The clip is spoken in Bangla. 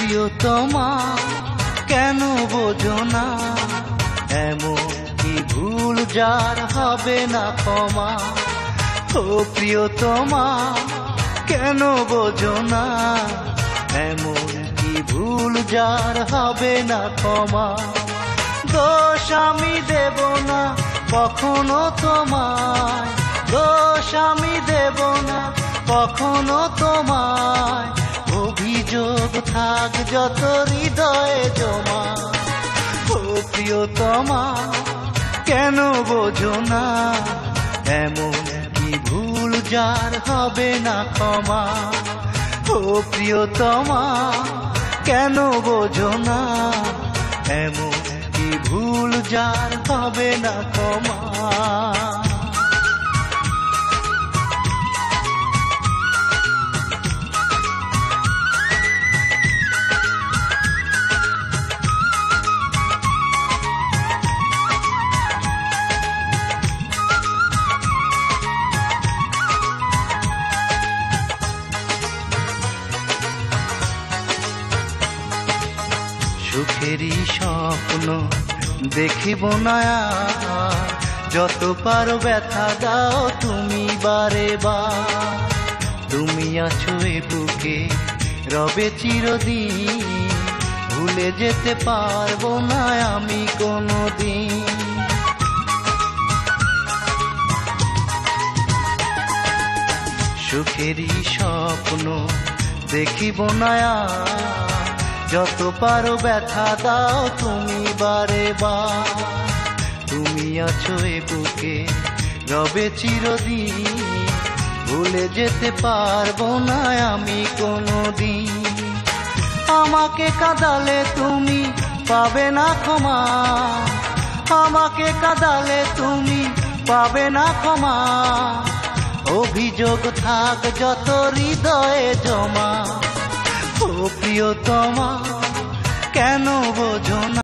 প্রিয়তমা কেন বোঝো না, এমন কি ভুল যার হবে না ক্ষমা। ও প্রিয়তমা কেন বোঝো না, এমন কি ভুল যার হবে না ক্ষমা। দোষ আমি দেব না কখনো তোমায়, দোষ আমি দেব না কখনো তোমায়। অভিযোগ থাক যত হৃদয়ে জমা। ও প্রিয়তমা কেন বোঝো না, এমন কি ভুল যার হবে না ক্ষমা। ও প্রিয়তমা কেন বোঝো না, এমন কি ভুল যার হবে না ক্ষমা। সুখেরই স্বপ্ন দেখিব না, যত পারো ব্যথা দাও তুমি বারে বার। তুমি আছো এ বুকে রবে চিরদিন, ভুলে যেতে পারবো না আমি কোনোদিন। সুখেরই স্বপ্ন দেখিব না, যত পারো ব্যথা দাও তুমি বারে বার। তুমি আছো এ বুকে রবে চিরদিন, ভুলে যেতে পারবো না আমি কোনোদিন। আমাকে কাঁদালে তুমি পাবে না ক্ষমা, আমাকে কাঁদালে তুমি পাবে না ক্ষমা। অভিযোগ থাক যত হৃদয়ে জমা। ও প্রিয়তমা কেন বোঝো না।